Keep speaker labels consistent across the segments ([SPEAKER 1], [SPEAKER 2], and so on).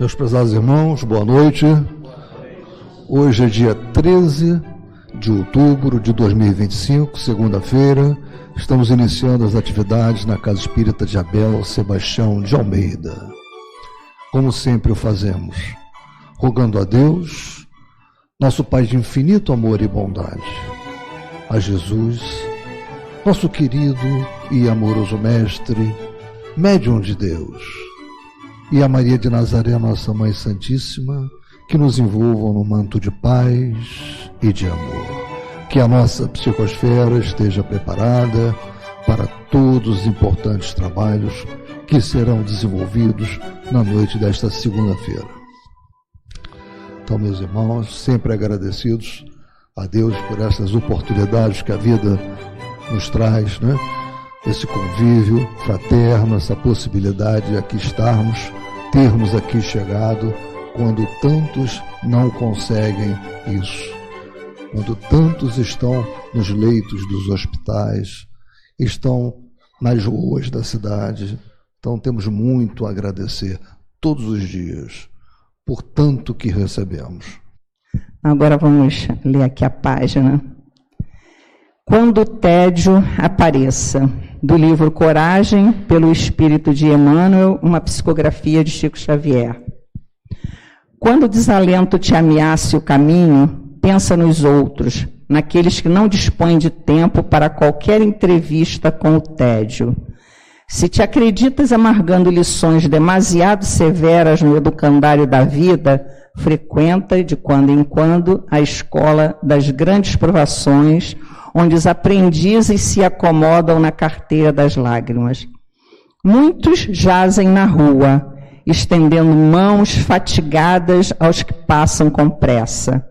[SPEAKER 1] Meus prezados irmãos, boa noite. Hoje é dia 13 de outubro de 2025, segunda-feira. Estamos iniciando as atividades na Casa Espírita de Abel Sebastião de Almeida. Como sempre o fazemos, rogando a Deus, nosso Pai de infinito amor e bondade, a Jesus, nosso querido e amoroso Mestre, médium de Deus, e a Maria de Nazaré, nossa Mãe Santíssima, que nos envolvam no manto de paz e de amor. Que a nossa psicosfera esteja preparada para todos os importantes trabalhos que serão desenvolvidos na noite desta segunda-feira. Então, meus irmãos, sempre agradecidos a Deus por essas oportunidades que a vida nos traz, né? Esse convívio fraterno, essa possibilidade de aqui estarmos, termos aqui chegado, quando tantos não conseguem isso, quando tantos estão nos leitos dos hospitais, estão nas ruas da cidade. Então temos muito a agradecer todos os dias por tanto que recebemos.
[SPEAKER 2] Agora vamos ler aqui a página. Quando o tédio apareça, do livro Coragem, pelo Espírito de Emmanuel, uma psicografia de Chico Xavier. Quando o desalento te ameace o caminho, pensa nos outros, naqueles que não dispõem de tempo para qualquer entrevista com o tédio. Se te acreditas amargando lições demasiado severas no educandário da vida, frequenta de quando em quando a escola das grandes provações, onde os aprendizes se acomodam na carteira das lágrimas. Muitos jazem na rua, estendendo mãos fatigadas aos que passam com pressa.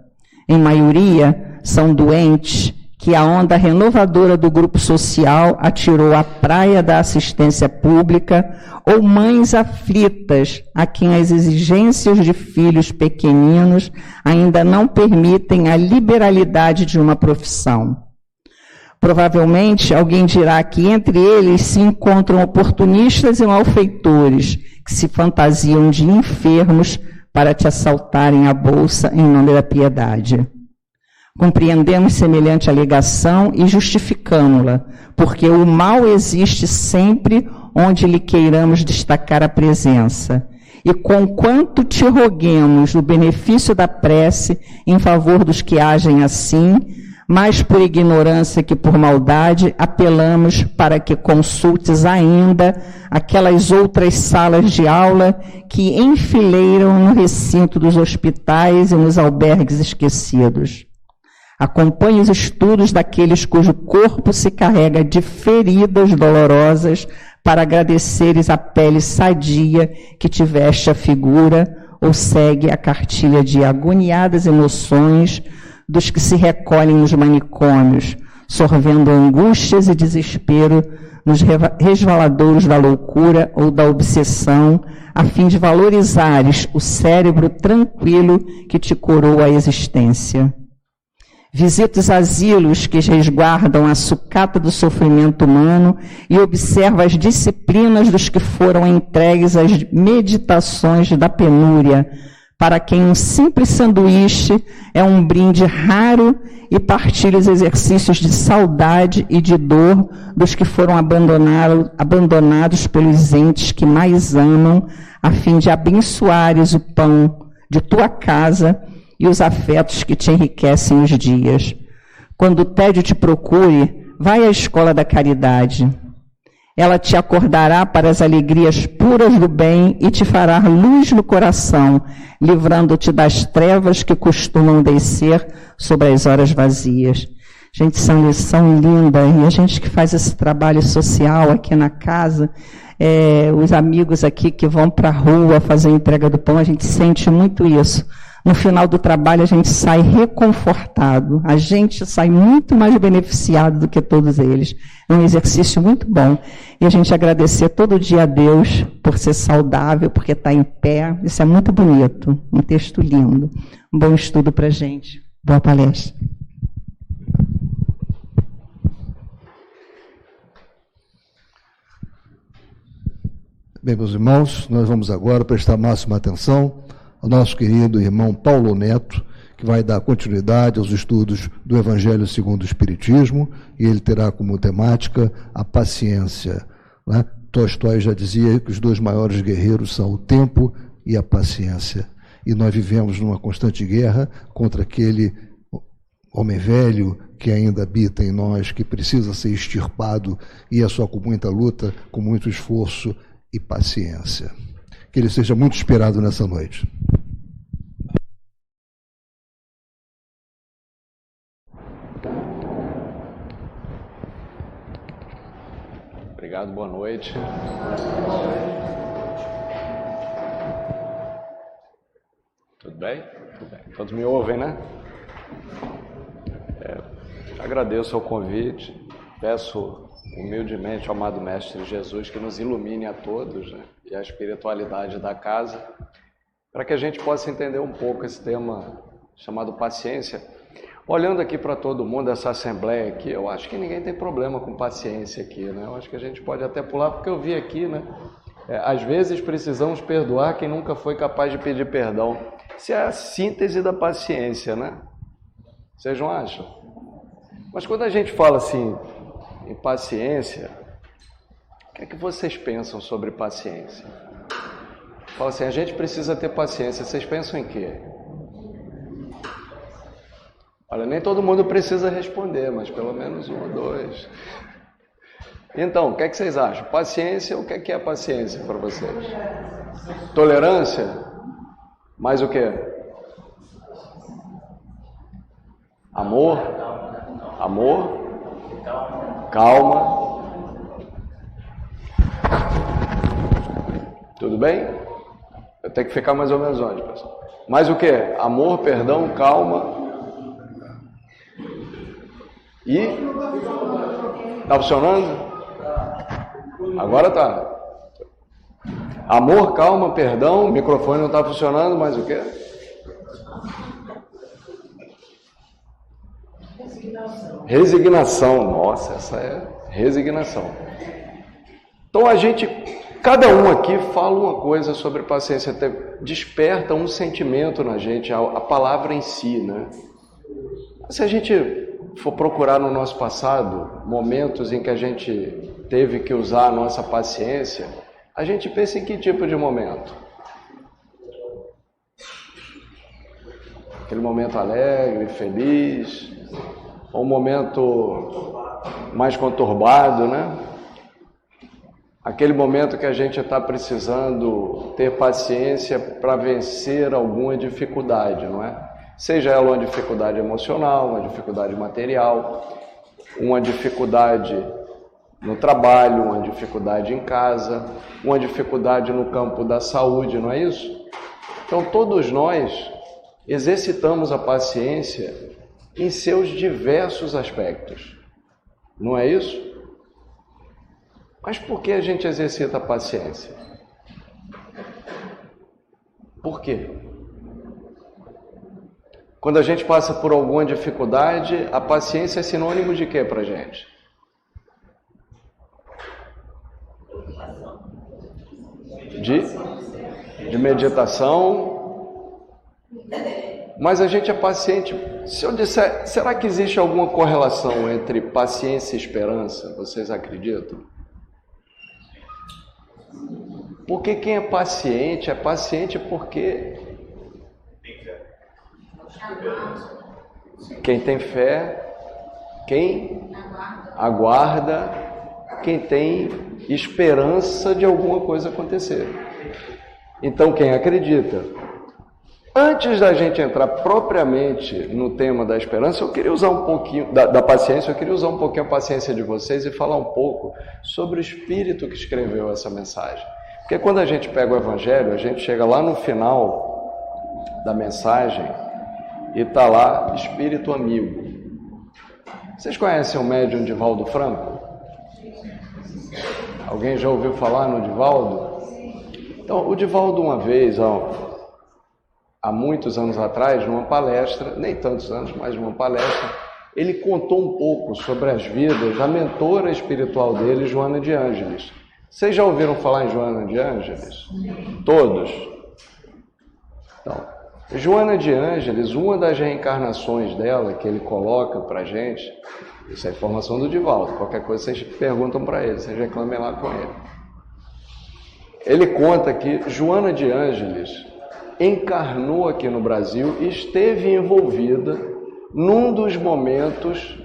[SPEAKER 2] Em maioria, são doentes que a onda renovadora do grupo social atirou à praia da assistência pública, ou mães aflitas a quem as exigências de filhos pequeninos ainda não permitem a liberalidade de uma profissão. Provavelmente, alguém dirá que entre eles se encontram oportunistas e malfeitores que se fantasiam de enfermos para te assaltarem a bolsa em nome da piedade. Compreendemos semelhante alegação e justificamo-la, porque o mal existe sempre onde lhe queiramos destacar a presença. E conquanto te roguemos o benefício da prece em favor dos que agem assim, mais por ignorância que por maldade, apelamos para que consultes ainda aquelas outras salas de aula que enfileiram no recinto dos hospitais e nos albergues esquecidos. Acompanhe os estudos daqueles cujo corpo se carrega de feridas dolorosas para agradeceres a pele sadia que te veste a figura, ou segue a cartilha de agoniadas emoções dos que se recolhem nos manicômios, sorvendo angústias e desespero nos resvaladouros da loucura ou da obsessão, a fim de valorizares o cérebro tranquilo que te coroa a existência. Visita os asilos que resguardam a sucata do sofrimento humano e observa as disciplinas dos que foram entregues às meditações da penúria, para quem um simples sanduíche é um brinde raro, e partilha os exercícios de saudade e de dor dos que foram abandonados pelos entes que mais amam, a fim de abençoares o pão de tua casa e os afetos que te enriquecem os dias. Quando o tédio te procure, vai à escola da caridade. Ela te acordará para as alegrias puras do bem e te fará luz no coração, livrando-te das trevas que costumam descer sobre as horas vazias. Gente, essa lição linda, e a gente que faz esse trabalho social aqui na casa, os amigos aqui que vão para a rua fazer a entrega do pão, a gente sente muito isso. No final do trabalho, a gente sai reconfortado, a gente sai muito mais beneficiado do que todos eles. É um exercício muito bom. E a gente agradecer todo dia a Deus por ser saudável, porque está em pé. Isso é muito bonito, um texto lindo. Um bom estudo para a gente. Boa palestra.
[SPEAKER 1] Bem, meus irmãos, nós vamos agora prestar máxima atenção ao nosso querido irmão Paulo Neto, que vai dar continuidade aos estudos do Evangelho segundo o Espiritismo, e ele terá como temática a paciência, né? Tolstói já dizia que os dois maiores guerreiros são o tempo e a paciência. E nós vivemos numa constante guerra contra aquele homem velho que ainda habita em nós, que precisa ser extirpado, e é só com muita luta, com muito esforço e paciência. Que ele seja muito esperado nessa noite.
[SPEAKER 3] Obrigado, boa noite. Tudo bem? Tudo bem. Todos me ouvem, né? Agradeço o convite, peço humildemente ao amado Mestre Jesus que nos ilumine a todos, né? E a espiritualidade da casa, para que a gente possa entender um pouco esse tema chamado paciência. Olhando aqui para todo mundo, essa assembleia aqui, eu acho que ninguém tem problema com paciência aqui, né? Eu acho que a gente pode até pular, porque eu vi aqui, né? Às vezes precisamos perdoar quem nunca foi capaz de pedir perdão. Isso é a síntese da paciência, né? Vocês não acham? Mas quando a gente fala assim em paciência, o que é que vocês pensam sobre paciência? Fala assim, a gente precisa ter paciência. Vocês pensam em quê? Olha, nem todo mundo precisa responder, mas pelo menos um ou dois. Então, o que é que vocês acham? Paciência, o que é paciência para vocês? Tolerância? Mais o quê? Amor? Amor? Calma. Tudo bem? Eu tenho que ficar mais ou menos onde, pessoal? Mais o quê? Amor, perdão, calma. E? Tá funcionando? Agora tá. Amor, calma, perdão, o microfone não está funcionando, mas o quê? Resignação. Nossa, essa é resignação. Então cada um aqui fala uma coisa sobre paciência, até desperta um sentimento na gente, a palavra em si, né? Se a gente for procurar no nosso passado momentos em que a gente teve que usar a nossa paciência, a gente pensa em que tipo de momento? Aquele momento alegre, feliz, ou um momento mais conturbado, né? Aquele momento que a gente está precisando ter paciência para vencer alguma dificuldade, não é? Seja ela uma dificuldade emocional, uma dificuldade material, uma dificuldade no trabalho, uma dificuldade em casa, uma dificuldade no campo da saúde, não é isso? Então todos nós exercitamos a paciência em seus diversos aspectos, não é isso? Mas por que a gente exercita a paciência? Por quê? Quando a gente passa por alguma dificuldade, a paciência é sinônimo de quê para a gente? De meditação. Mas a gente é paciente. Se eu disser, será que existe alguma correlação entre paciência e esperança? Vocês acreditam? Porque quem é paciente porque quem tem fé, quem aguarda, quem tem esperança de alguma coisa acontecer. Então, quem acredita. Antes da gente entrar propriamente no tema da esperança, eu queria usar um pouquinho, da paciência, eu queria usar um pouquinho a paciência de vocês e falar um pouco sobre o espírito que escreveu essa mensagem. Porque quando a gente pega o Evangelho, a gente chega lá no final da mensagem e está lá, Espírito Amigo. Vocês conhecem o médium Divaldo Franco? Alguém já ouviu falar no Divaldo? Então, o Divaldo uma vez, há muitos anos atrás, numa palestra, nem tantos anos, mas numa palestra, ele contou um pouco sobre as vidas da mentora espiritual dele, Joana de Ângeles. Vocês já ouviram falar em Joana de Ângeles? Todos? Então, Joana de Ângeles, uma das reencarnações dela, que ele coloca para a gente, isso é informação do Divaldo, qualquer coisa vocês perguntam para ele, vocês reclamem lá com ele. Ele conta que Joana de Ângeles encarnou aqui no Brasil e esteve envolvida num dos momentos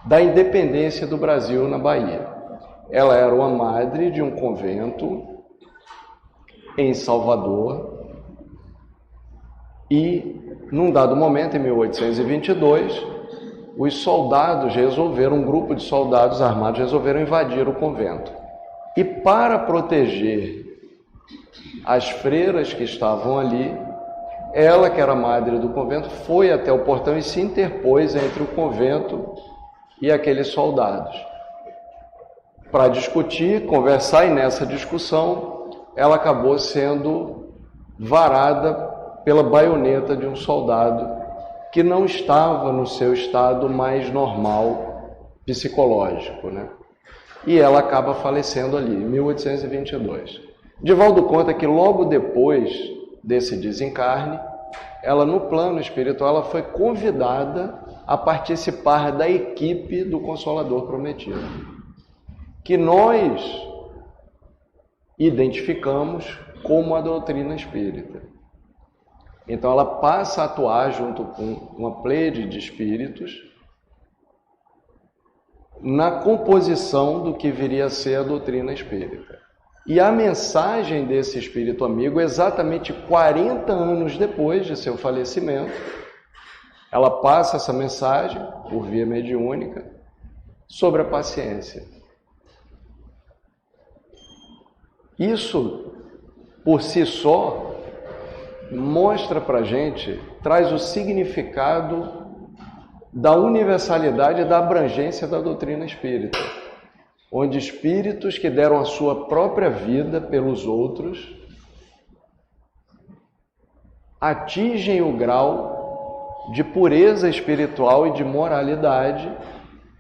[SPEAKER 3] da independência do Brasil na Bahia. Ela era uma madre de um convento em Salvador e, num dado momento, em 1822, os soldados resolveram, um grupo de soldados armados resolveram invadir o convento. E para proteger as freiras que estavam ali, ela, que era madre do convento, foi até o portão e se interpôs entre o convento e aqueles soldados para discutir, conversar, e nessa discussão ela acabou sendo varada pela baioneta de um soldado que não estava no seu estado mais normal psicológico, né? E ela acaba falecendo ali, em 1822. Divaldo conta que logo depois desse desencarne, ela, no plano espiritual, ela foi convidada a participar da equipe do Consolador Prometido, que nós identificamos como a doutrina espírita. Então ela passa a atuar junto com uma pleiade de espíritos na composição do que viria a ser a doutrina espírita. E a mensagem desse espírito amigo, exatamente 40 anos depois de seu falecimento, ela passa essa mensagem, por via mediúnica, sobre a paciência. Isso, por si só, mostra para a gente, traz o significado da universalidade e da abrangência da doutrina espírita, onde espíritos que deram a sua própria vida pelos outros atingem o grau de pureza espiritual e de moralidade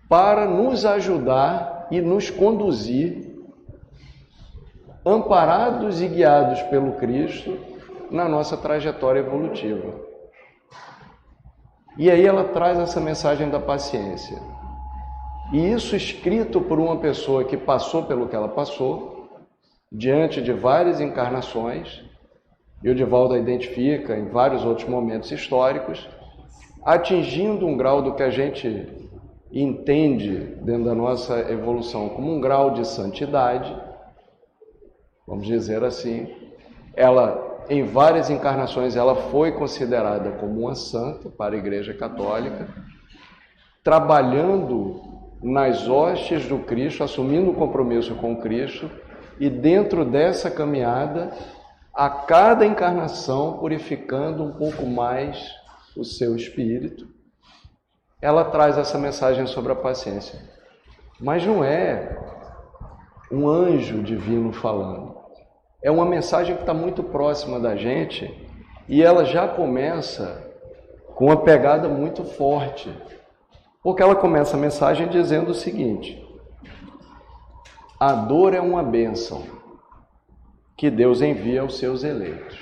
[SPEAKER 3] para nos ajudar e nos conduzir, amparados e guiados pelo Cristo, na nossa trajetória evolutiva. E aí ela traz essa mensagem da paciência. E isso escrito por uma pessoa que passou pelo que ela passou, diante de várias encarnações, e o Divaldo a identifica em vários outros momentos históricos, atingindo um grau do que a gente entende dentro da nossa evolução como um grau de santidade, vamos dizer assim. Ela, em várias encarnações, ela foi considerada como uma santa para a Igreja Católica, trabalhando nas hostes do Cristo, assumindo o compromisso com o Cristo, e dentro dessa caminhada, a cada encarnação, purificando um pouco mais o seu espírito, ela traz essa mensagem sobre a paciência. Mas não é um anjo divino falando. É uma mensagem que está muito próxima da gente e ela já começa com uma pegada muito forte. Porque ela começa a mensagem dizendo o seguinte: a dor é uma bênção que Deus envia aos seus eleitos.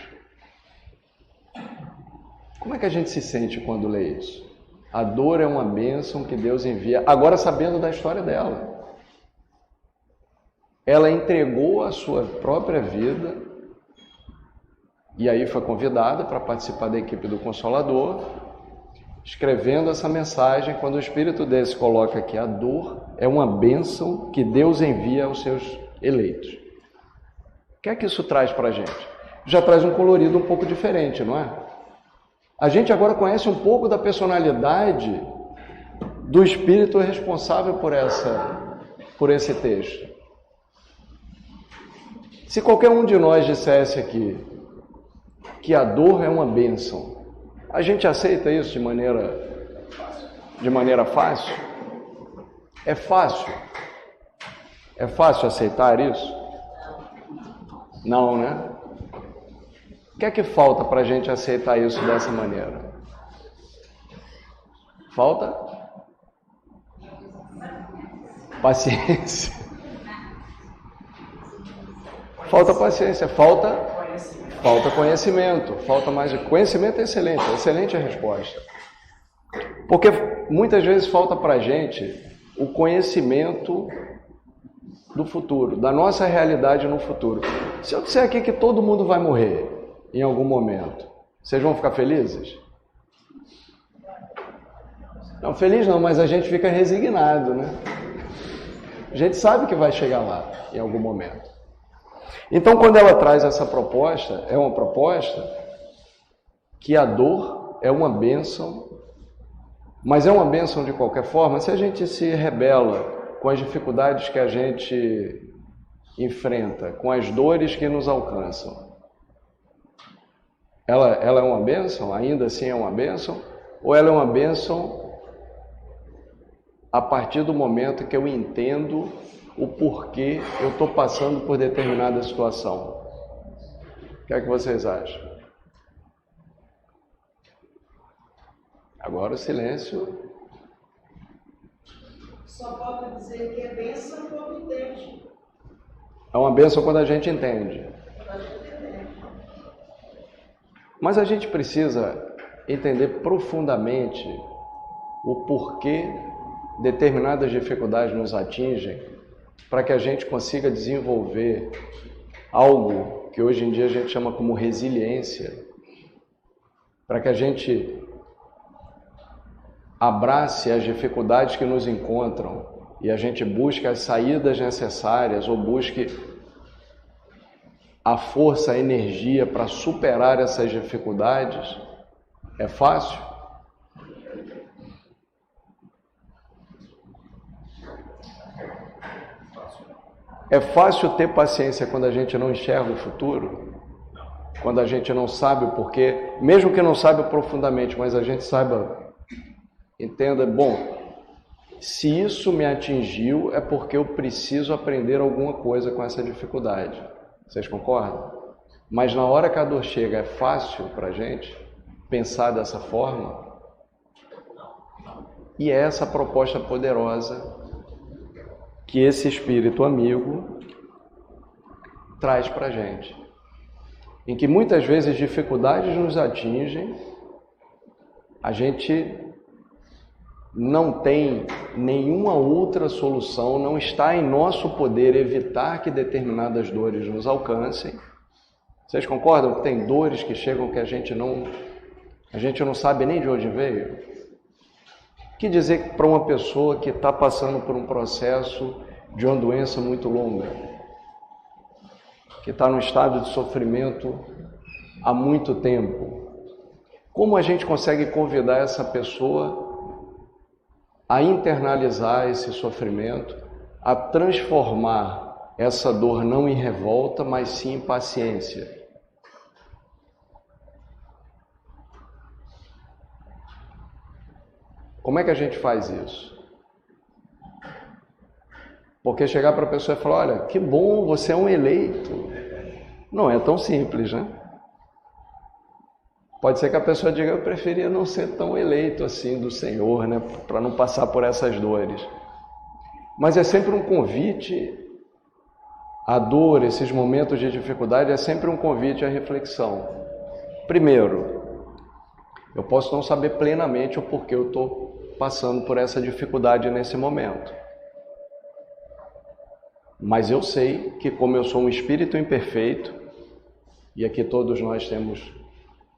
[SPEAKER 3] Como é que a gente se sente quando lê isso? A dor é uma bênção que Deus envia, agora sabendo da história dela. Ela entregou a sua própria vida e aí foi convidada para participar da equipe do Consolador, escrevendo essa mensagem, quando o Espírito desse coloca que a dor é uma bênção que Deus envia aos seus eleitos. O que é que isso traz para a gente? Já traz um colorido um pouco diferente, não é? A gente agora conhece um pouco da personalidade do Espírito responsável por esse texto. Se qualquer um de nós dissesse aqui que a dor é uma bênção, a gente aceita isso de maneira fácil? É fácil? É fácil aceitar isso? Não, né? O que é que falta para a gente aceitar isso dessa maneira? Falta? Falta paciência, falta conhecimento, falta mais conhecimento. É excelente a resposta. Porque muitas vezes falta para a gente o conhecimento do futuro, da nossa realidade no futuro. Se eu disser aqui que todo mundo vai morrer em algum momento, vocês vão ficar felizes? Não, feliz não, mas a gente fica resignado, né? A gente sabe que vai chegar lá em algum momento. Então, quando ela traz essa proposta, é uma proposta que a dor é uma bênção, mas é uma bênção de qualquer forma. Se a gente se rebela com as dificuldades que a gente enfrenta, com as dores que nos alcançam, ela é uma bênção? Ainda assim é uma bênção? Ou ela é uma bênção a partir do momento que eu entendo o porquê eu estou passando por determinada situação? O que é que vocês acham? Agora o silêncio.
[SPEAKER 4] Só falta dizer que é bênção quando entende.
[SPEAKER 3] É uma bênção quando a gente entende. Mas a gente precisa entender profundamente o porquê determinadas dificuldades nos atingem, para que a gente consiga desenvolver algo que hoje em dia a gente chama como resiliência, para que a gente abrace as dificuldades que nos encontram e a gente busque as saídas necessárias ou busque a força, a energia para superar essas dificuldades. É fácil? É fácil ter paciência quando a gente não enxerga o futuro? Quando a gente não sabe o porquê? Mesmo que não saiba profundamente, mas a gente saiba, entenda, bom, se isso me atingiu é porque eu preciso aprender alguma coisa com essa dificuldade. Vocês concordam? Mas na hora que a dor chega, é fácil para a gente pensar dessa forma? E é essa proposta poderosa que esse espírito amigo traz para a gente, em que muitas vezes dificuldades nos atingem, a gente não tem nenhuma outra solução, não está em nosso poder evitar que determinadas dores nos alcancem. Vocês concordam que tem dores que chegam que a gente não sabe nem de onde veio? O que dizer para uma pessoa que está passando por um processo de uma doença muito longa, que está num estado de sofrimento há muito tempo? Como a gente consegue convidar essa pessoa a internalizar esse sofrimento, a transformar essa dor não em revolta, mas sim em paciência? Como é que a gente faz isso? Porque chegar para a pessoa e falar, olha, que bom, você é um eleito. Não é tão simples, né? Pode ser que a pessoa diga, eu preferia não ser tão eleito assim do Senhor, né? Para não passar por essas dores. Mas é sempre um convite, a dor, esses momentos de dificuldade, é sempre um convite à reflexão. Primeiro, eu posso não saber plenamente o porquê eu estou passando por essa dificuldade nesse momento. Mas eu sei que, como eu sou um espírito imperfeito, e aqui todos nós temos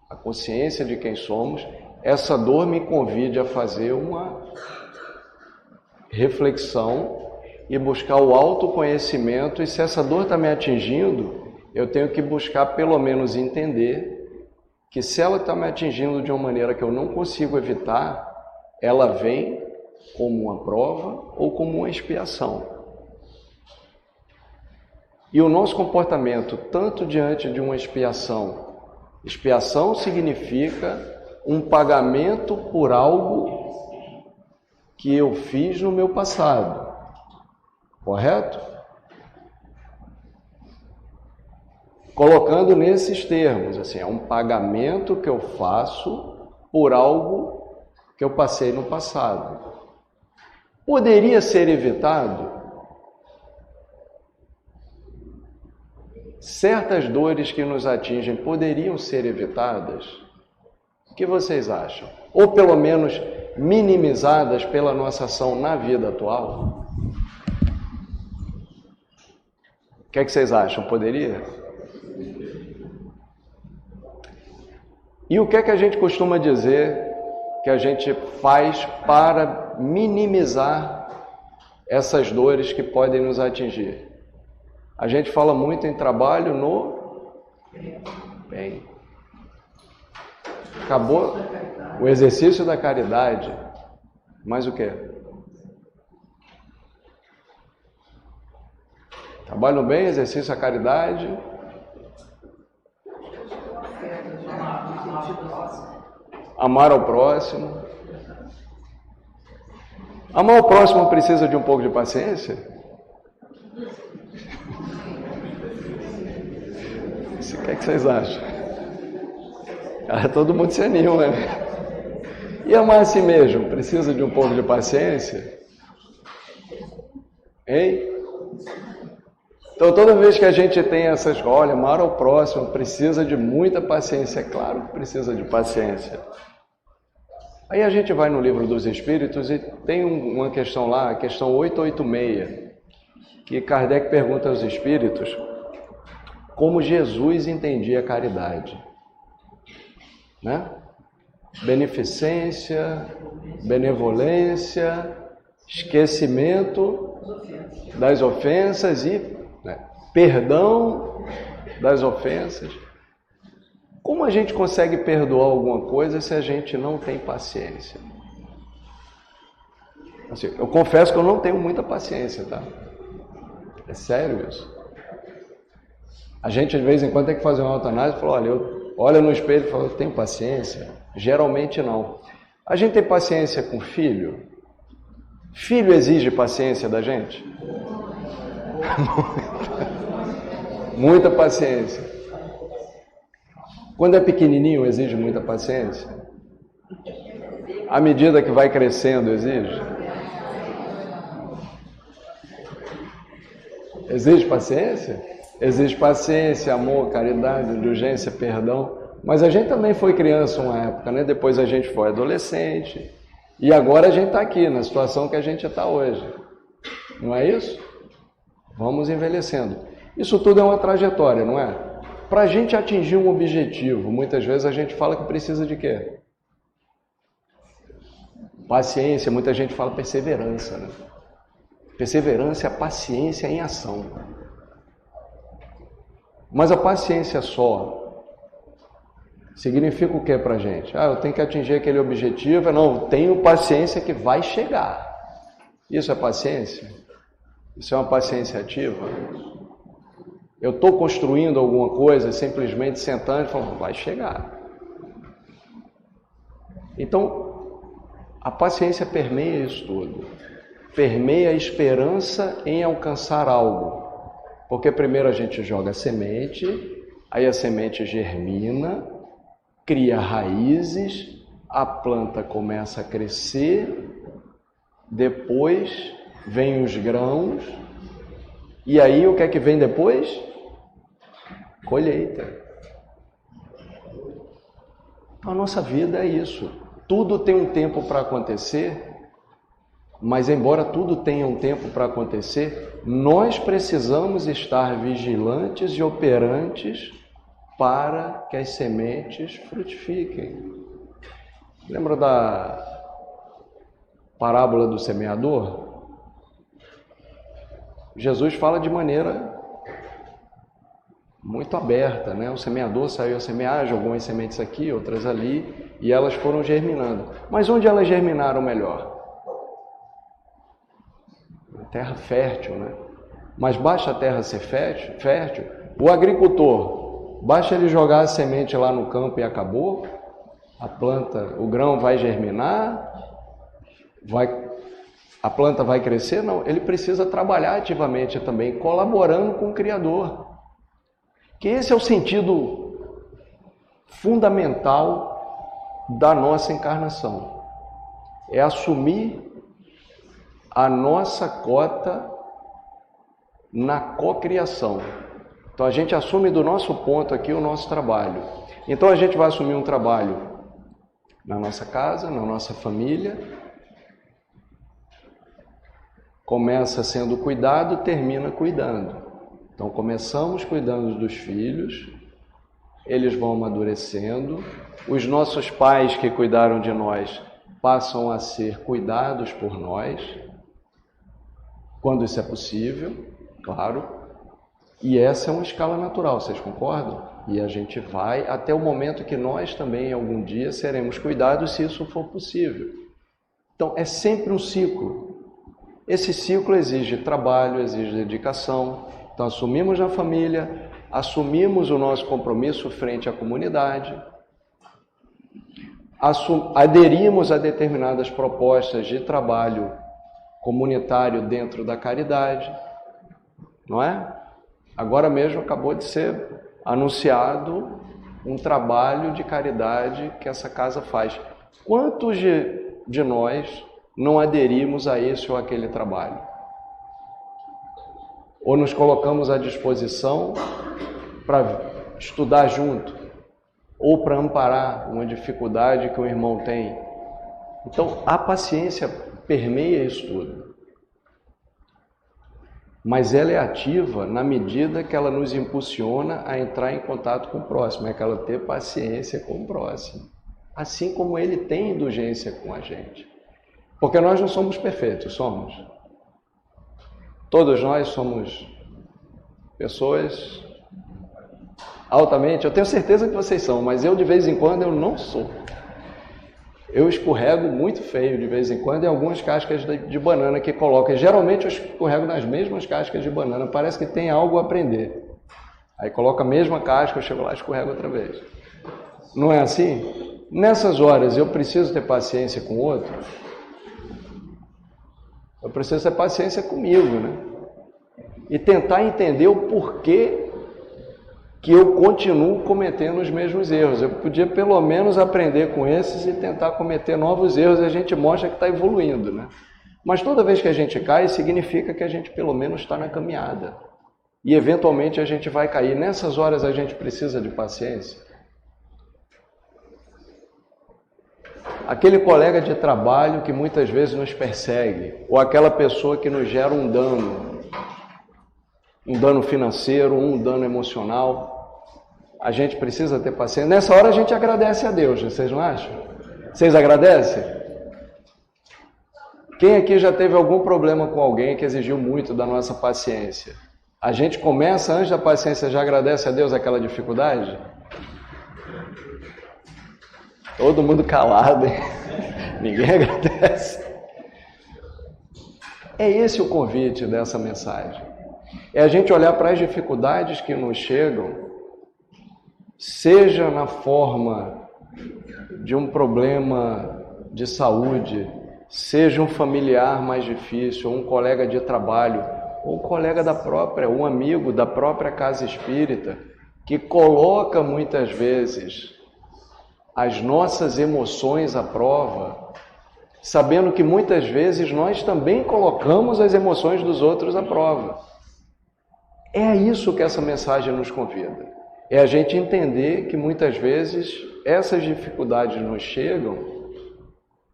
[SPEAKER 3] a consciência de quem somos, essa dor me convide a fazer uma reflexão e buscar o autoconhecimento. E se essa dor está me atingindo, eu tenho que buscar pelo menos entender que se ela está me atingindo de uma maneira que eu não consigo evitar, ela vem como uma prova ou como uma expiação. E o nosso comportamento, tanto diante de uma expiação, expiação significa um pagamento por algo que eu fiz no meu passado, correto? Colocando nesses termos, assim, é um pagamento que eu faço por algo que eu passei no passado. Poderia ser evitado? certas dores que nos atingem poderiam ser evitadas? O que vocês acham? Ou pelo menos minimizadas pela nossa ação na vida atual? O que é que vocês acham? Poderia? E o que é que a gente costuma dizer que a gente faz para minimizar essas dores que podem nos atingir? A gente fala muito em trabalho no bem. Acabou o exercício da caridade. Mais o quê? Trabalho no bem, exercício da caridade. Amar ao próximo. Amar ao próximo precisa de um pouco de paciência? O que é que vocês acham? Todo mundo se anima, né? E amar a si mesmo precisa de um pouco de paciência? Hein? Então, toda vez que a gente tem essa escola, amar ao próximo precisa de muita paciência. É claro que precisa de paciência. Aí a gente vai no Livro dos Espíritos e tem uma questão lá, a questão 886, que Kardec pergunta aos Espíritos como Jesus entendia a caridade. Né? Beneficência, benevolência, esquecimento das ofensas e perdão das ofensas. Como a gente consegue perdoar alguma coisa se a gente não tem paciência? Assim, eu confesso que eu não tenho muita paciência, tá? É sério isso. A gente, de vez em quando, tem que fazer uma autoanálise e falar, olha, eu olho no espelho e falo, eu tenho paciência? Geralmente não. A gente tem paciência com filho? Filho exige paciência da gente? Muita paciência. Quando é pequenininho, exige muita paciência? À medida que vai crescendo, exige? Exige paciência? Exige paciência, amor, caridade, indulgência, perdão. Mas a gente também foi criança uma época, né? Depois a gente foi adolescente. E agora a gente está aqui, na situação que a gente está hoje. Não é isso? Vamos envelhecendo. Isso tudo é uma trajetória, não é? Para a gente atingir um objetivo, muitas vezes a gente fala que precisa de quê? Paciência, muita gente fala perseverança, né? Perseverança é a paciência em ação. Mas a paciência só significa o que para a gente? Eu tenho que atingir aquele objetivo. Não, eu tenho paciência que vai chegar. Isso é paciência? Isso é uma paciência ativa? Eu estou construindo alguma coisa, simplesmente sentando e falando, vai chegar. Então, a paciência permeia isso tudo. Permeia a esperança em alcançar algo. Porque primeiro a gente joga a semente, aí a semente germina, cria raízes, a planta começa a crescer, depois vem os grãos, e aí o que é que vem depois? Colheita. Então a nossa vida é isso. Tudo tem um tempo para acontecer, mas embora tudo tenha um tempo para acontecer, nós precisamos estar vigilantes e operantes para que as sementes frutifiquem. Lembra da parábola do semeador? Jesus fala de maneira muito aberta, né? O semeador saiu a semear, jogou umas sementes aqui, outras ali, e elas foram germinando. Mas onde elas germinaram melhor? Na terra fértil, né? Mas basta a terra ser fértil, o agricultor, basta ele jogar a semente lá no campo e acabou, a planta, o grão vai germinar, a planta vai crescer? Não, ele precisa trabalhar ativamente também, colaborando com o Criador. Que esse é o sentido fundamental da nossa encarnação. É assumir a nossa cota na cocriação. Então a gente assume do nosso ponto aqui o nosso trabalho. Então a gente vai assumir um trabalho na nossa casa, na nossa família. Começa sendo cuidado, termina cuidando. Então começamos cuidando dos filhos, eles vão amadurecendo. Os nossos pais que cuidaram de nós passam a ser cuidados por nós, quando isso é possível, claro. E essa é uma escala natural, vocês concordam? E a gente vai até o momento que nós também, algum dia, seremos cuidados, se isso for possível. Então, é sempre um ciclo. Esse ciclo exige trabalho, exige dedicação. Então, assumimos na família, assumimos o nosso compromisso frente à comunidade, aderimos a determinadas propostas de trabalho comunitário dentro da caridade, não é? Agora mesmo acabou de ser anunciado um trabalho de caridade que essa casa faz. Quantos de nós não aderimos a esse ou aquele trabalho? Ou nos colocamos à disposição para estudar junto, ou para amparar uma dificuldade que o irmão tem? Então, a paciência permeia isso tudo. Mas ela é ativa na medida que ela nos impulsiona a entrar em contato com o próximo, é aquela ter paciência com o próximo. Assim como ele tem indulgência com a gente. Porque nós não somos perfeitos, somos. Todos nós somos pessoas altamente, eu tenho certeza que vocês são, mas eu de vez em quando eu não sou. Eu escorrego muito feio de vez em quando em algumas cascas de banana que coloca. E geralmente eu escorrego nas mesmas cascas de banana. Parece que tem algo a aprender. Aí coloca a mesma casca, eu chego lá e escorrego outra vez. Não é assim? Nessas horas eu preciso ter paciência com o outro. Eu preciso ter paciência comigo, né? E tentar entender o porquê que eu continuo cometendo os mesmos erros. Eu podia pelo menos aprender com esses e tentar cometer novos erros, e a gente mostra que está evoluindo, né? Mas toda vez que a gente cai, significa que a gente pelo menos está na caminhada. E eventualmente a gente vai cair. Nessas horas a gente precisa de paciência. Aquele colega de trabalho que muitas vezes nos persegue, ou aquela pessoa que nos gera um dano financeiro, um dano emocional, a gente precisa ter paciência. Nessa hora a gente agradece a Deus, vocês não acham? Vocês agradecem? Quem aqui já teve algum problema com alguém que exigiu muito da nossa paciência? A gente começa, antes da paciência, já agradece a Deus aquela dificuldade? Todo mundo calado, hein? Ninguém agradece. É esse o convite dessa mensagem. É a gente olhar para as dificuldades que nos chegam, seja na forma de um problema de saúde, seja um familiar mais difícil, ou um colega de trabalho, ou um colega um amigo da própria casa espírita, que coloca muitas vezes as nossas emoções à prova, sabendo que muitas vezes nós também colocamos as emoções dos outros à prova. É a isso que essa mensagem nos convida. É a gente entender que muitas vezes essas dificuldades nos chegam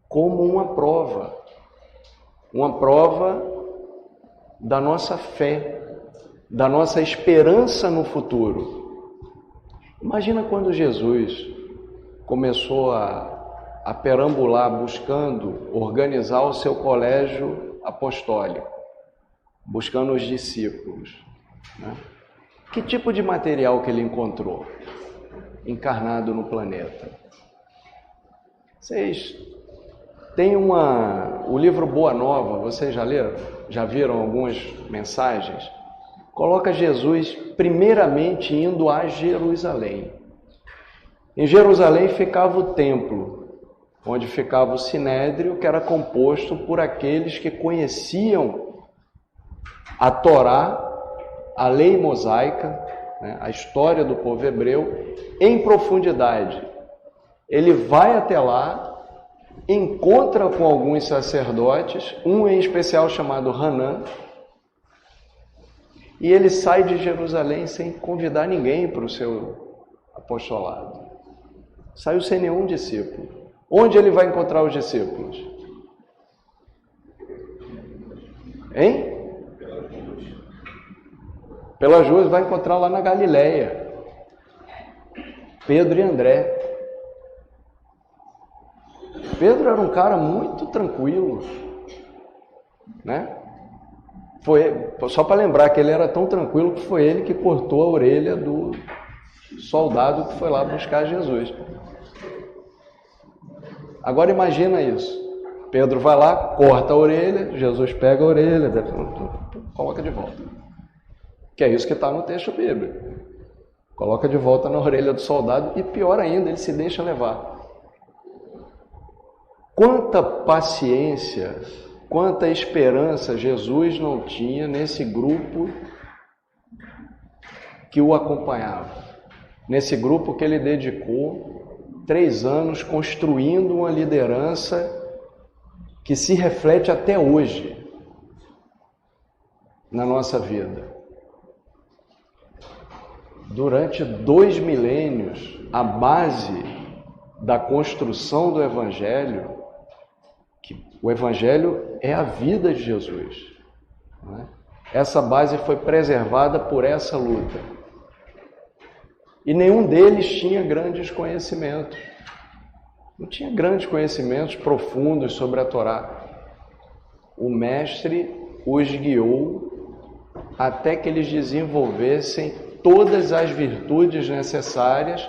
[SPEAKER 3] como uma prova da nossa fé, da nossa esperança no futuro. Imagina quando Jesus começou a perambular buscando organizar o seu colégio apostólico, buscando os discípulos, né? Que tipo de material que ele encontrou encarnado no planeta? Vocês têm o livro Boa Nova, vocês já leram? Já viram algumas mensagens? Coloca Jesus primeiramente indo a Jerusalém. Em Jerusalém ficava o templo, onde ficava o Sinédrio, que era composto por aqueles que conheciam a Torá, a lei mosaica, né, a história do povo hebreu, em profundidade. Ele vai até lá, encontra com alguns sacerdotes, um em especial chamado Hanã, E ele sai de Jerusalém sem convidar ninguém para o seu apostolado. Saiu sem nenhum discípulo. Onde ele vai encontrar os discípulos? Hein? Pelas ruas, vai encontrar lá na Galileia. Pedro e André. Pedro era um cara muito tranquilo, né? Só para lembrar que ele era tão tranquilo que foi ele que cortou a orelha do soldado que foi lá buscar Jesus. Agora imagina isso. Pedro vai lá, corta a orelha, Jesus pega a orelha, coloca de volta. Que é isso que está no texto bíblico. Coloca de volta na orelha do soldado e, pior ainda, ele se deixa levar. Quanta paciência, quanta esperança Jesus não tinha nesse grupo que o acompanhava. Nesse grupo que ele dedicou 3 anos construindo uma liderança que se reflete até hoje na nossa vida. Durante 2 milênios, a base da construção do Evangelho, que o Evangelho é a vida de Jesus, né? Essa base foi preservada por essa luta. E nenhum deles tinha grandes conhecimentos. Não tinha grandes conhecimentos profundos sobre a Torá. O Mestre os guiou até que eles desenvolvessem todas as virtudes necessárias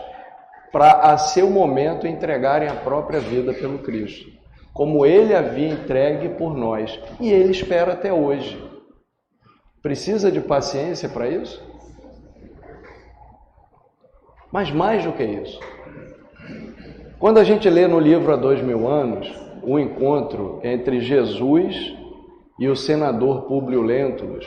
[SPEAKER 3] para, a seu momento, entregarem a própria vida pelo Cristo, como Ele havia entregue por nós. E Ele espera até hoje. Precisa de paciência para isso? Mas mais do que isso. Quando a gente lê no livro Há 2000 anos, o encontro entre Jesus e o senador Públio Lentulus,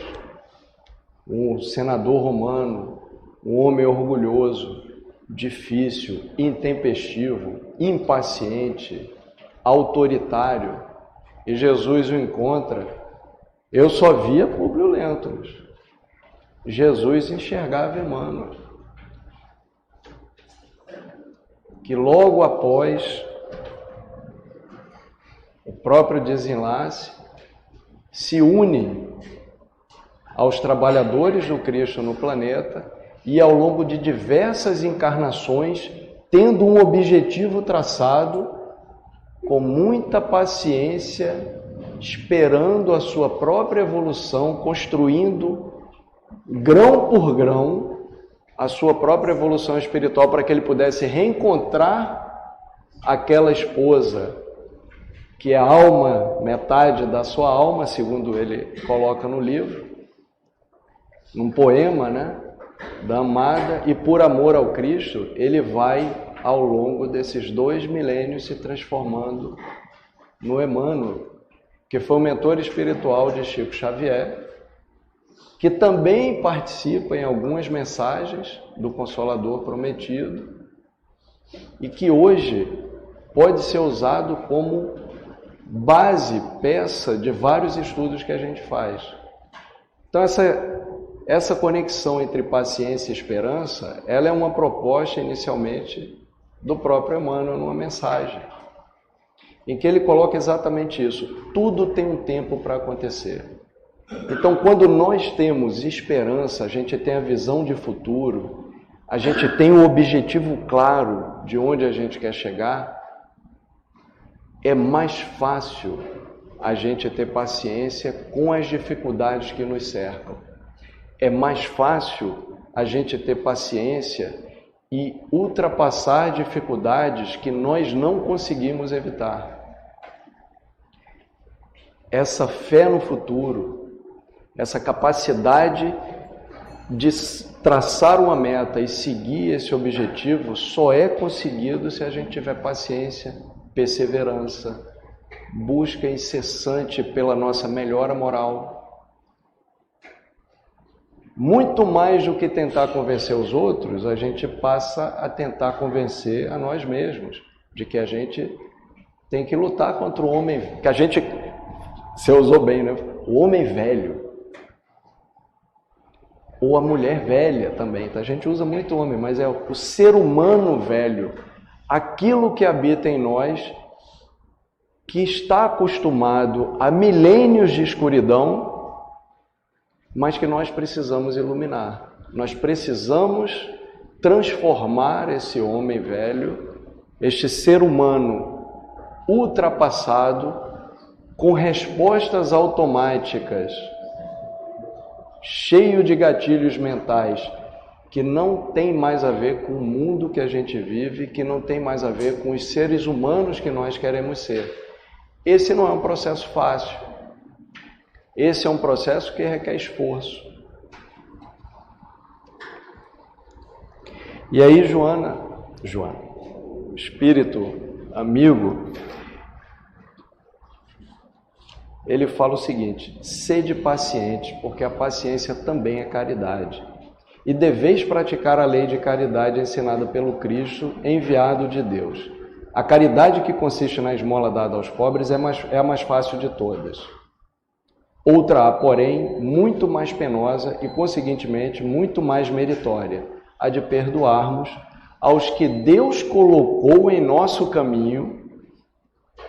[SPEAKER 3] um senador romano, um homem orgulhoso, difícil, intempestivo, impaciente, autoritário, e Jesus o encontra. Eu só via Públio Lentulus. Jesus enxergava Emmanuel, que logo após o próprio desenlace se une aos trabalhadores do Cristo no planeta e, ao longo de diversas encarnações, tendo um objetivo traçado, com muita paciência, esperando a sua própria evolução, construindo grão por grão a sua própria evolução espiritual, para que ele pudesse reencontrar aquela esposa que é a alma, metade da sua alma, segundo ele coloca no livro, num poema, né, da amada, e por amor ao Cristo, ele vai, ao longo desses 2 milênios, se transformando no Emmanuel, que foi o mentor espiritual de Chico Xavier, que também participa em algumas mensagens do Consolador Prometido e que hoje pode ser usado como base, peça de vários estudos que a gente faz. Então essa conexão entre paciência e esperança, ela é uma proposta inicialmente do próprio Emmanuel numa mensagem, em que ele coloca exatamente isso: tudo tem um tempo para acontecer. Então, quando nós temos esperança, a gente tem a visão de futuro, a gente tem um objetivo claro de onde a gente quer chegar, é mais fácil a gente ter paciência com as dificuldades que nos cercam. É mais fácil a gente ter paciência e ultrapassar dificuldades que nós não conseguimos evitar. Essa fé no futuro, essa capacidade de traçar uma meta e seguir esse objetivo só é conseguido se a gente tiver paciência, perseverança, busca incessante pela nossa melhora moral. Muito mais do que tentar convencer os outros, a gente passa a tentar convencer a nós mesmos de que a gente tem que lutar contra o homem, que a gente, você usou bem, né? O homem velho. ou a mulher velha também, tá? A gente usa muito homem, mas é o ser humano velho, aquilo que habita em nós, que está acostumado a milênios de escuridão, mas que nós precisamos iluminar. Nós precisamos transformar esse homem velho, este ser humano ultrapassado, com respostas automáticas, cheio de gatilhos mentais, que não tem mais a ver com o mundo que a gente vive, que não tem mais a ver com os seres humanos que nós queremos ser. Esse não é um processo fácil. Esse é um processo que requer esforço. E aí, Joana, espírito amigo, ele fala o seguinte: sede paciente, porque a paciência também é caridade. E deveis praticar a lei de caridade ensinada pelo Cristo, enviado de Deus. A caridade que consiste na esmola dada aos pobres é a mais fácil de todas. Outra há, porém, muito mais penosa e, conseguintemente, muito mais meritória, a de perdoarmos aos que Deus colocou em nosso caminho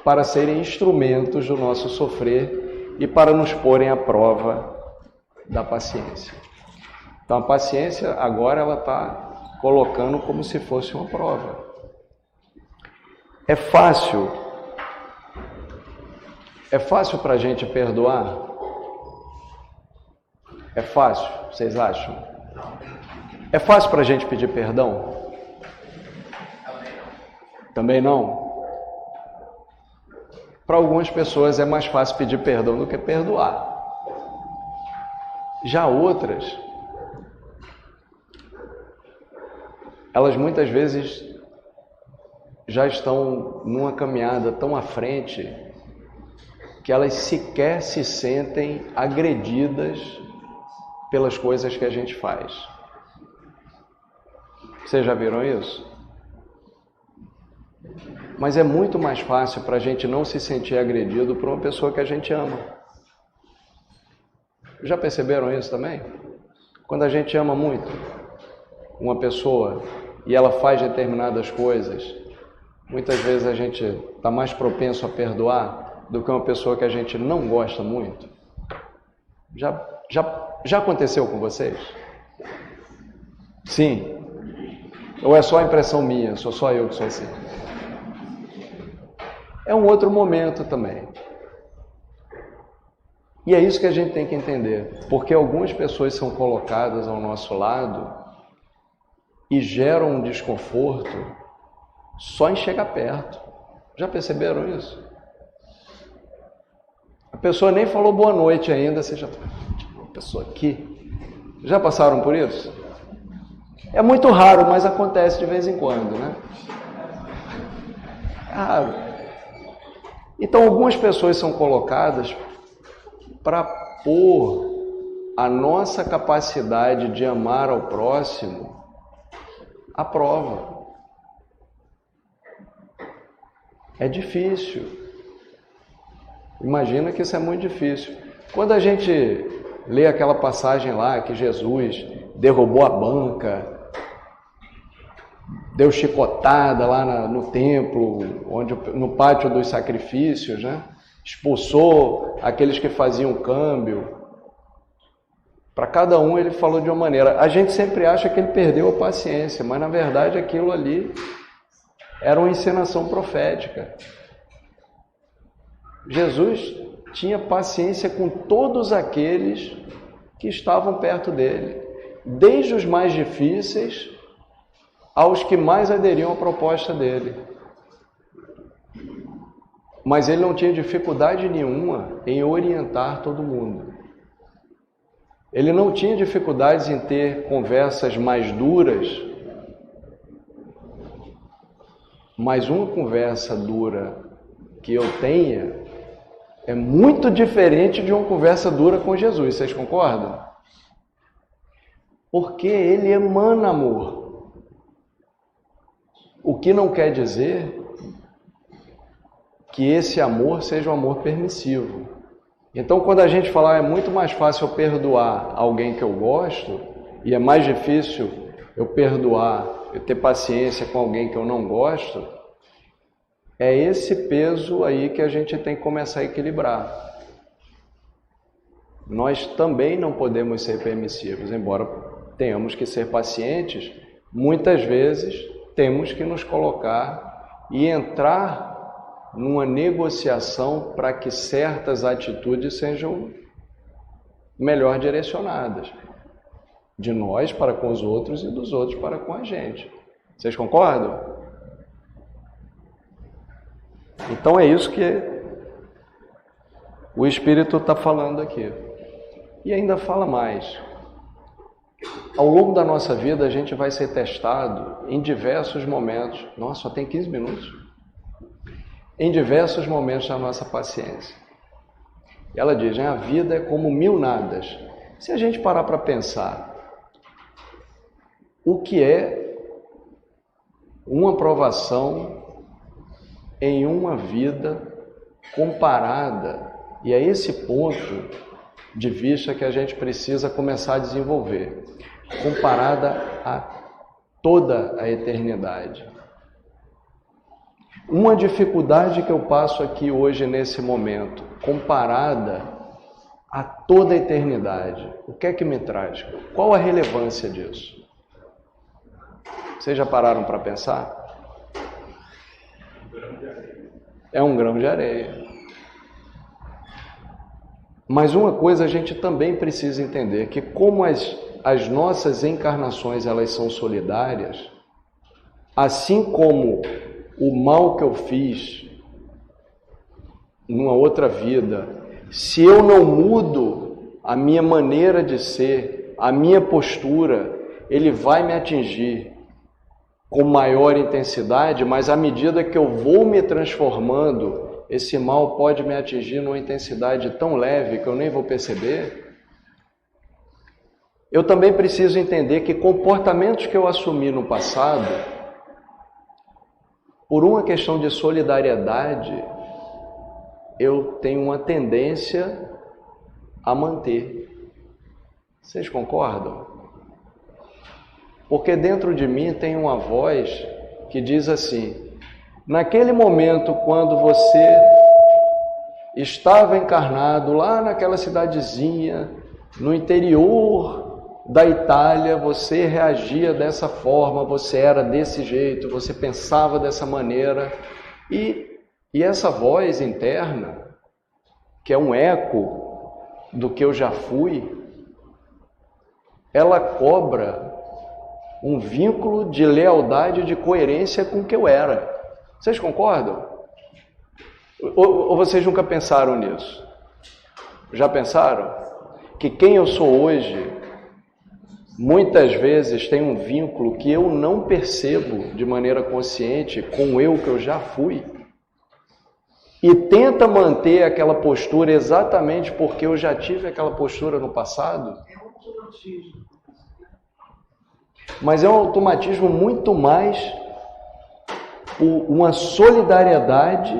[SPEAKER 3] para serem instrumentos do nosso sofrer e para nos porem à prova da paciência. Então, a paciência agora ela está colocando como se fosse uma prova. É fácil para a gente perdoar? É fácil, vocês acham? É fácil para a gente pedir perdão? Também não? Para algumas pessoas é mais fácil pedir perdão do que perdoar. Já outras, elas muitas vezes já estão numa caminhada tão à frente que elas sequer se sentem agredidas pelas coisas que a gente faz. Vocês já viram isso? Mas é muito mais fácil para a gente não se sentir agredido por uma pessoa que a gente ama. Já perceberam isso também? Quando a gente ama muito uma pessoa e ela faz determinadas coisas, muitas vezes a gente está mais propenso a perdoar do que uma pessoa que a gente não gosta muito. Já aconteceu com vocês? Sim. Ou é só a impressão minha? Sou só eu que sou assim? É um outro momento também. E é isso que a gente tem que entender. Porque algumas pessoas são colocadas ao nosso lado e geram um desconforto só em chegar perto. Já perceberam isso? A pessoa nem falou boa noite ainda, você já está... Uma pessoa aqui. Já passaram por isso? É muito raro, mas acontece de vez em quando, né? Raro. Então, algumas pessoas são colocadas para pôr a nossa capacidade de amar ao próximo à prova. É difícil. Imagina que isso é muito difícil. Quando a gente lê aquela passagem lá que Jesus derrubou a banca, deu chicotada lá no templo, no pátio dos sacrifícios, né? Expulsou aqueles que faziam câmbio. Para cada um ele falou de uma maneira. A gente sempre acha que ele perdeu a paciência, mas na verdade aquilo ali era uma encenação profética. Jesus tinha paciência com todos aqueles que estavam perto dele, desde os mais difíceis aos que mais aderiam à proposta dele. Mas ele não tinha dificuldade nenhuma em orientar todo mundo. Ele não tinha dificuldades em ter conversas mais duras, mas uma conversa dura que eu tenha é muito diferente de uma conversa dura com Jesus, vocês concordam? Porque ele emana amor. O que não quer dizer que esse amor seja um amor permissivo. Então, quando a gente fala é muito mais fácil eu perdoar alguém que eu gosto, e é mais difícil eu perdoar, eu ter paciência com alguém que eu não gosto, é esse peso aí que a gente tem que começar a equilibrar. Nós também não podemos ser permissivos, embora tenhamos que ser pacientes, muitas vezes temos que nos colocar e entrar numa negociação para que certas atitudes sejam melhor direcionadas. De nós para com os outros e dos outros para com a gente. Vocês concordam? Então é isso que o Espírito está falando aqui. E ainda fala mais. Ao longo da nossa vida a gente vai ser testado em diversos momentos. Nossa, só tem 15 minutos. Em diversos momentos da nossa paciência. Ela diz, a vida é como 1000 nadas. Se a gente parar para pensar, o que é uma provação em uma vida comparada, e é esse ponto de vista que a gente precisa começar a desenvolver, comparada a toda a eternidade. Uma dificuldade que eu passo aqui hoje nesse momento, comparada a toda a eternidade, o que é que me traz? Qual a relevância disso? Vocês já pararam para pensar? É um grão de areia. Mas uma coisa a gente também precisa entender, que como as nossas encarnações elas são solidárias, assim como o mal que eu fiz numa outra vida, se eu não mudo a minha maneira de ser, a minha postura, ele vai me atingir com maior intensidade, mas à medida que eu vou me transformando, esse mal pode me atingir numa intensidade tão leve que eu nem vou perceber. Eu também preciso entender que comportamentos que eu assumi no passado, por uma questão de solidariedade, eu tenho uma tendência a manter. Vocês concordam? Porque dentro de mim tem uma voz que diz assim, naquele momento quando você estava encarnado lá naquela cidadezinha, no interior da Itália, você reagia dessa forma, você era desse jeito, você pensava dessa maneira, e essa voz interna, que é um eco do que eu já fui, ela cobra um vínculo de lealdade e de coerência com o que eu era. Vocês concordam? Ou vocês nunca pensaram nisso? Já pensaram? Que quem eu sou hoje, muitas vezes tem um vínculo que eu não percebo de maneira consciente com o eu que eu já fui, e tenta manter aquela postura exatamente porque eu já tive aquela postura no passado?
[SPEAKER 4] É um automatismo.
[SPEAKER 3] Mas é um automatismo muito mais uma solidariedade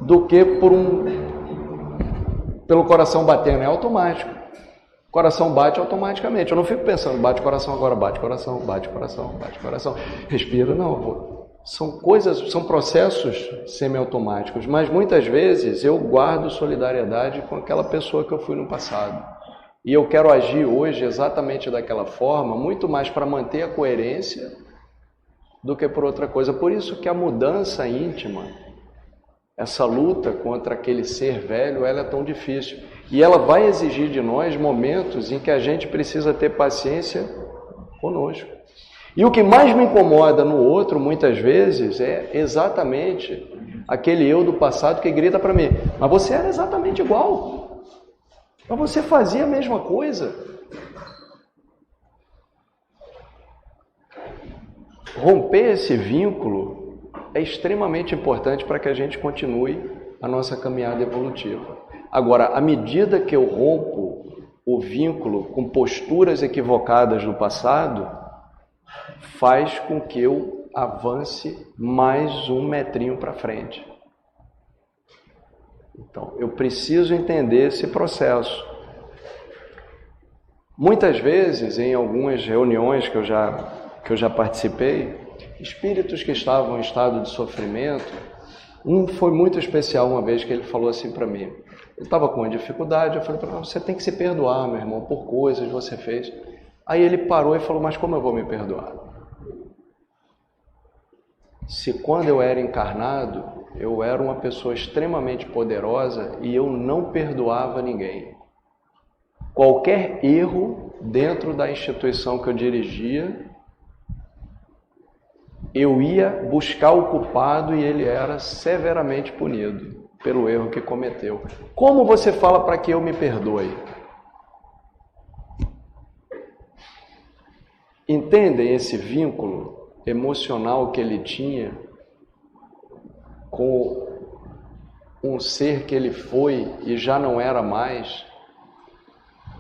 [SPEAKER 3] do que pelo coração batendo. É automático. O coração bate automaticamente. Eu não fico pensando, bate coração agora, bate coração, bate coração, bate coração. Respira, não. São coisas, são processos semiautomáticos, mas muitas vezes eu guardo solidariedade com aquela pessoa que eu fui no passado. E eu quero agir hoje exatamente daquela forma, muito mais para manter a coerência do que por outra coisa. Por isso que a mudança íntima, essa luta contra aquele ser velho, ela é tão difícil. E ela vai exigir de nós momentos em que a gente precisa ter paciência conosco. E o que mais me incomoda no outro, muitas vezes, é exatamente aquele eu do passado que grita para mim, mas você era exatamente igual. Mas você fazia a mesma coisa. Romper esse vínculo é extremamente importante para que a gente continue a nossa caminhada evolutiva. Agora, à medida que eu rompo o vínculo com posturas equivocadas do passado, faz com que eu avance mais um metrinho para frente. Então, eu preciso entender esse processo. Muitas vezes, em algumas reuniões que eu já participei, espíritos que estavam em estado de sofrimento, um foi muito especial uma vez que ele falou assim para mim. Ele estava com uma dificuldade, eu falei para ele, você tem que se perdoar, meu irmão, por coisas que você fez. Aí ele parou e falou, mas como eu vou me perdoar? Se quando eu era encarnado, eu era uma pessoa extremamente poderosa e eu não perdoava ninguém. Qualquer erro dentro da instituição que eu dirigia, eu ia buscar o culpado e ele era severamente punido pelo erro que cometeu. Como você fala para que eu me perdoe? Entendem esse vínculo emocional que ele tinha com um ser que ele foi e já não era mais?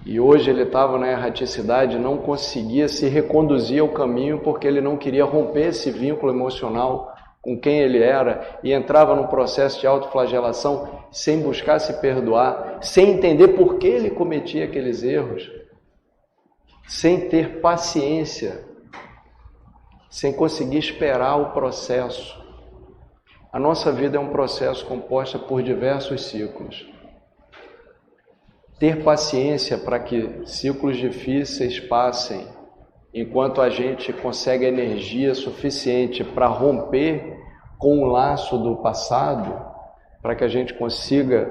[SPEAKER 3] E hoje ele estava na erraticidade, não conseguia se reconduzir ao caminho porque ele não queria romper esse vínculo emocional com quem ele era e entrava num processo de autoflagelação sem buscar se perdoar, sem entender por que ele cometia aqueles erros, sem ter paciência, sem conseguir esperar o processo. A nossa vida é um processo composto por diversos ciclos. Ter paciência para que ciclos difíceis passem, enquanto a gente consegue energia suficiente para romper com o laço do passado, para que a gente consiga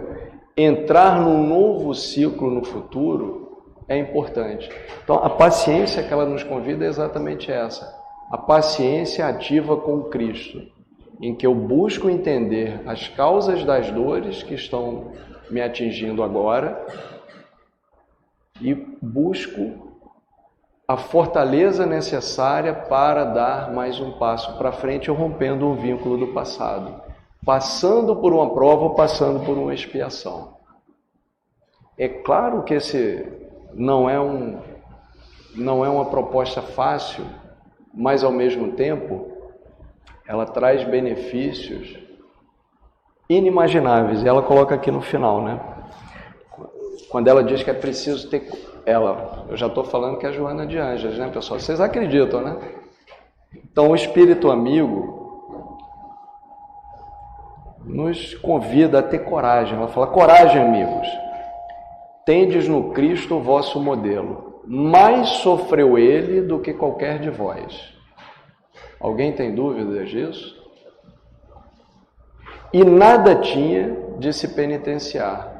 [SPEAKER 3] entrar num novo ciclo no futuro, é importante. Então, a paciência que ela nos convida é exatamente essa. A paciência ativa com Cristo, em que eu busco entender as causas das dores que estão me atingindo agora, e busco a fortaleza necessária para dar mais um passo para frente, rompendo um vínculo do passado, passando por uma prova ou passando por uma expiação. É claro que esse não é uma proposta fácil, mas ao mesmo tempo ela traz benefícios inimagináveis. E ela coloca aqui no final, né? Quando ela diz que é preciso ter... eu já estou falando que é Joana de Ângeles, né, pessoal? Vocês acreditam, né? Então, o Espírito Amigo nos convida a ter coragem. Ela fala, coragem, amigos. Tendes no Cristo o vosso modelo. Mais sofreu ele do que qualquer de vós. Alguém tem dúvidas disso? E nada tinha de se penitenciar.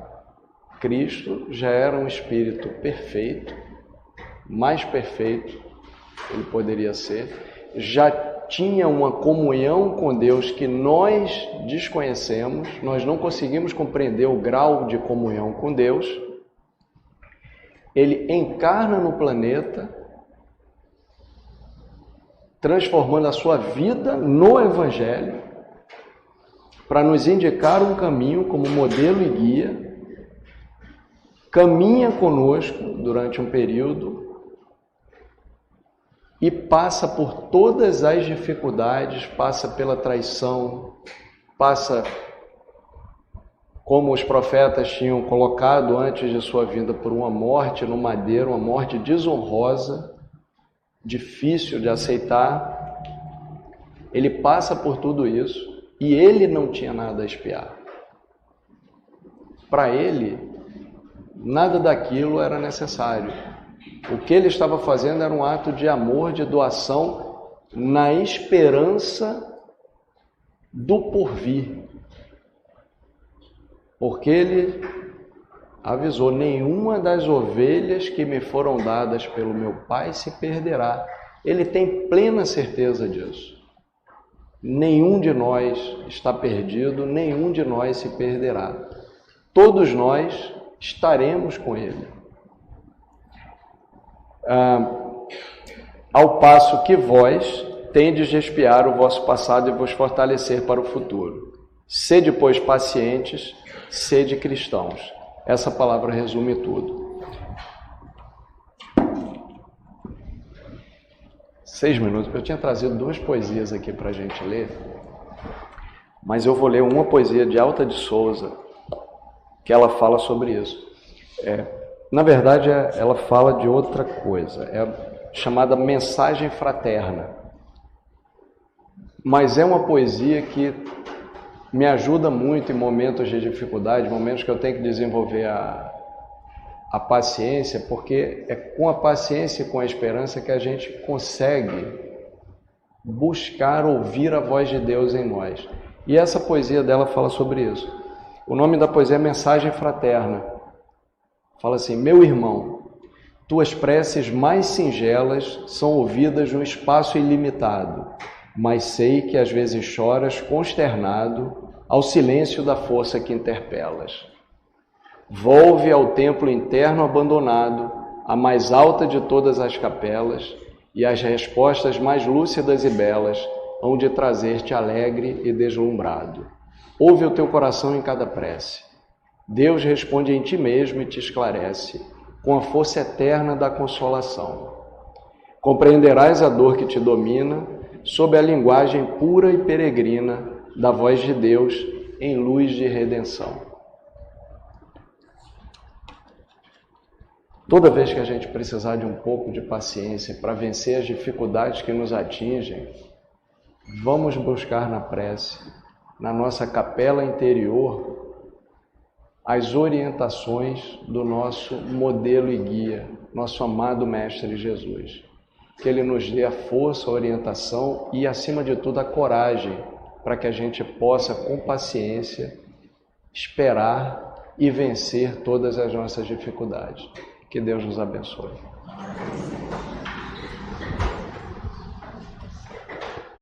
[SPEAKER 3] Cristo já era um espírito perfeito, mais perfeito ele poderia ser, já tinha uma comunhão com Deus que nós desconhecemos, nós não conseguimos compreender o grau de comunhão com Deus. Ele encarna no planeta, transformando a sua vida no Evangelho, para nos indicar um caminho como modelo e guia, caminha conosco durante um período e passa por todas as dificuldades, passa pela traição, passa, como os profetas tinham colocado antes de sua vinda, por uma morte no madeiro, uma morte desonrosa, difícil de aceitar. Ele passa por tudo isso e ele não tinha nada a expiar. Para ele, nada daquilo era necessário. O que ele estava fazendo era um ato de amor, de doação, na esperança do porvir. Porque ele avisou, nenhuma das ovelhas que me foram dadas pelo meu Pai se perderá. Ele tem plena certeza disso. Nenhum de nós está perdido, nenhum de nós se perderá. Todos nós estaremos com ele. Ao passo que vós tendes de expiar o vosso passado e vos fortalecer para o futuro. Sede, pois, pacientes, sede cristãos. Essa palavra resume tudo. 6 minutos. Eu tinha trazido 2 poesias aqui para a gente ler, mas eu vou ler uma poesia de Alta de Souza, que ela fala sobre isso. Na verdade, ela fala de outra coisa, é chamada mensagem fraterna. Mas é uma poesia que me ajuda muito em momentos de dificuldade, momentos que eu tenho que desenvolver a paciência, porque é com a paciência e com a esperança que a gente consegue buscar ouvir a voz de Deus em nós. E essa poesia dela fala sobre isso. O nome da poesia é Mensagem Fraterna. Fala assim: meu irmão, tuas preces mais singelas são ouvidas num espaço ilimitado, mas sei que às vezes choras consternado ao silêncio da força que interpelas. Volve ao templo interno abandonado, a mais alta de todas as capelas, e as respostas mais lúcidas e belas hão de trazer-te alegre e deslumbrado. Ouve o teu coração em cada prece. Deus responde em ti mesmo e te esclarece, com a força eterna da consolação. Compreenderás a dor que te domina, sob a linguagem pura e peregrina da voz de Deus em luz de redenção. Toda vez que a gente precisar de um pouco de paciência para vencer as dificuldades que nos atingem, vamos buscar na prece, na nossa capela interior, as orientações do nosso modelo e guia, nosso amado Mestre Jesus. Que Ele nos dê a força, a orientação e, acima de tudo, a coragem para que a gente possa, com paciência, esperar e vencer todas as nossas dificuldades. Que Deus nos abençoe.